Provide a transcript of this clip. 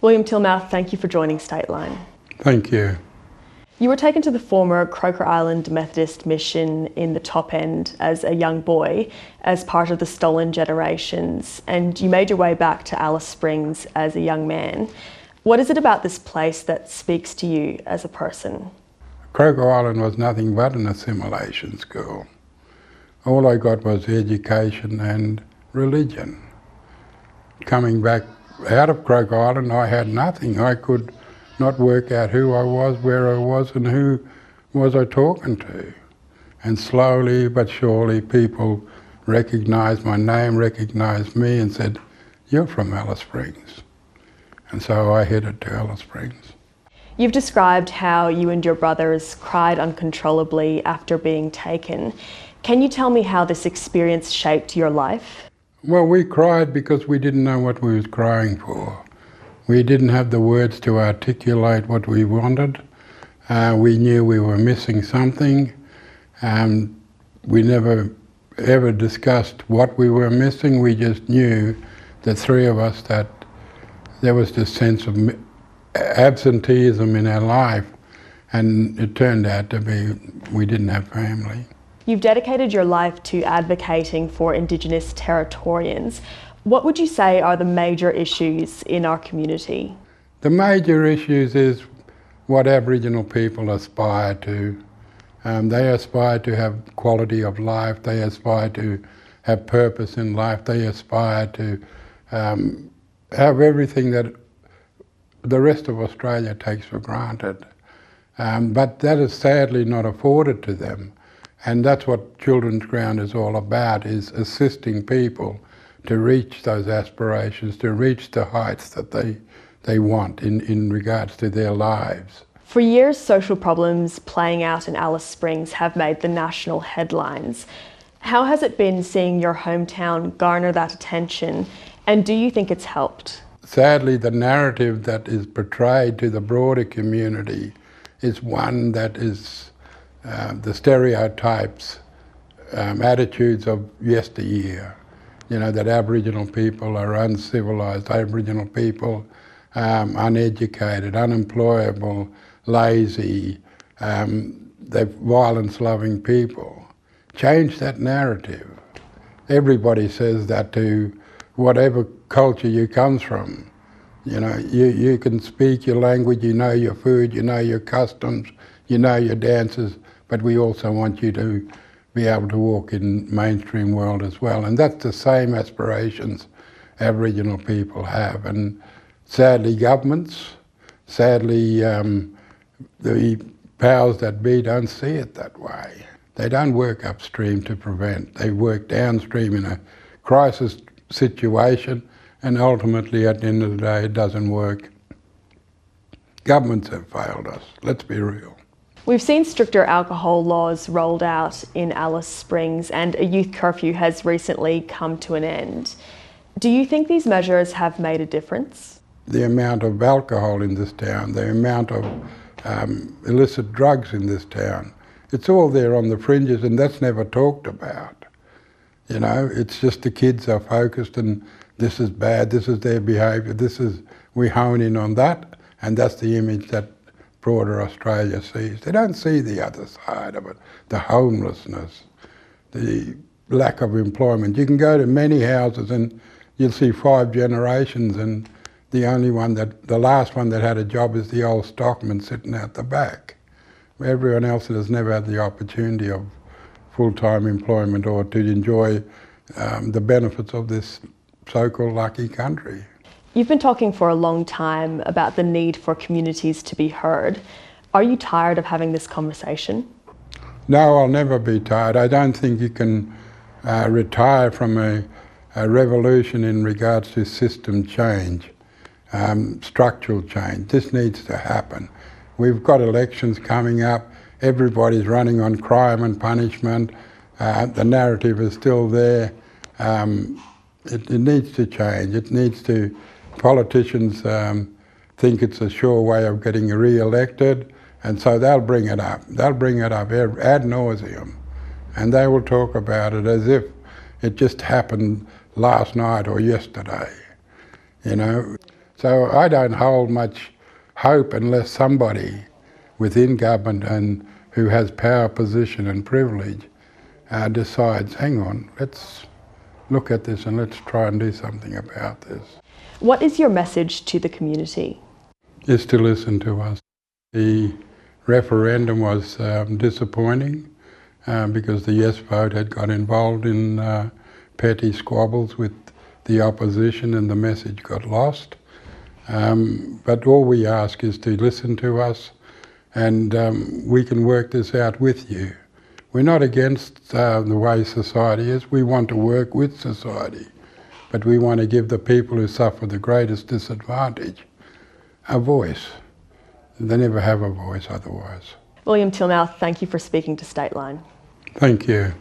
William Tilmouth, thank you for joining Stateline. Thank you. You were taken to the former Croker Island Methodist Mission in the Top End as a young boy as part of the Stolen Generations, and you made your way back to Alice Springs as a young man. What is it about this place that speaks to you as a person? Croker Island was nothing but an assimilation school. All I got was education and religion. Coming back out of Croker Island, I had nothing. I could not work out who I was, where I was, and who was I talking to. And slowly but surely people recognised my name, recognised me, and said, "You're from Alice Springs." And so I headed to Alice Springs. You've described how you and your brothers cried uncontrollably after being taken. Can you tell me how this experience shaped your life? Well, we cried because we didn't know what we was crying for. We didn't have the words to articulate what we wanted. We knew we were missing something. We never ever discussed what we were missing. We just knew, the three of us, that there was this sense of absenteeism in our life, and it turned out to be we didn't have family. You've dedicated your life to advocating for Indigenous Territorians. What would you say are the major issues in our community? The major issues is what Aboriginal people aspire to. They aspire to have quality of life, they aspire to have purpose in life, they aspire to have everything that the rest of Australia takes for granted. But that is sadly not afforded to them. And that's what Children's Ground is all about, is assisting people to reach those aspirations, to reach the heights that they want in regards to their lives. For years, social problems playing out in Alice Springs have made the national headlines. How has it been seeing your hometown garner that attention, and do you think it's helped? Sadly, the narrative that is portrayed to the broader community is one that is the stereotypes, attitudes of yesteryear. You know, that Aboriginal people are uncivilised, Aboriginal people uneducated, unemployable, lazy, they're violence-loving people. Change that narrative. Everybody says that to whatever culture you come from. You know, you can speak your language, you know your food, you know your customs, you know your dances, but we also want you to be able to walk in mainstream world as well. And that's the same aspirations Aboriginal people have. And sadly governments, sadly the powers that be don't see it that way. They don't work upstream to prevent, they work downstream in a crisis situation, and ultimately at the end of the day it doesn't work. Governments have failed us, let's be real. We've seen stricter alcohol laws rolled out in Alice Springs, and a youth curfew has recently come to an end. Do you think these measures have made a difference? The amount of alcohol in this town, the amount of illicit drugs in this town, it's all there on the fringes, and that's never talked about. You know, it's just the kids are focused, and this is bad, this is their behaviour, we hone in on that, and that's the image that broader Australia sees. They don't see the other side of it, the homelessness, the lack of employment. You can go to many houses and you'll see 5 generations, and the last one that had a job is the old stockman sitting out the back. Everyone else has never had the opportunity of full-time employment or to enjoy the benefits of this so-called lucky country. You've been talking for a long time about the need for communities to be heard. Are you tired of having this conversation? No, I'll never be tired. I don't think you can retire from a revolution in regards to system change, structural change. This needs to happen. We've got elections coming up. Everybody's running on crime and punishment. The narrative is still there. It needs to change. It needs to. Politicians think it's a sure way of getting re-elected, and so they'll bring it up. They'll bring it up ad nauseum, and they will talk about it as if it just happened last night or yesterday. You know, So I don't hold much hope unless somebody within government and who has power, position and privilege decides, hang on, let's look at this and let's try and do something about this. What is your message to the community? Is to listen to us. The referendum was disappointing because the yes vote had got involved in petty squabbles with the opposition and the message got lost. But all we ask is to listen to us, and we can work this out with you. We're not against the way society is. We want to work with society, but we want to give the people who suffer the greatest disadvantage a voice. They never have a voice otherwise. William Tilmouth, thank you for speaking to Stateline. Thank you.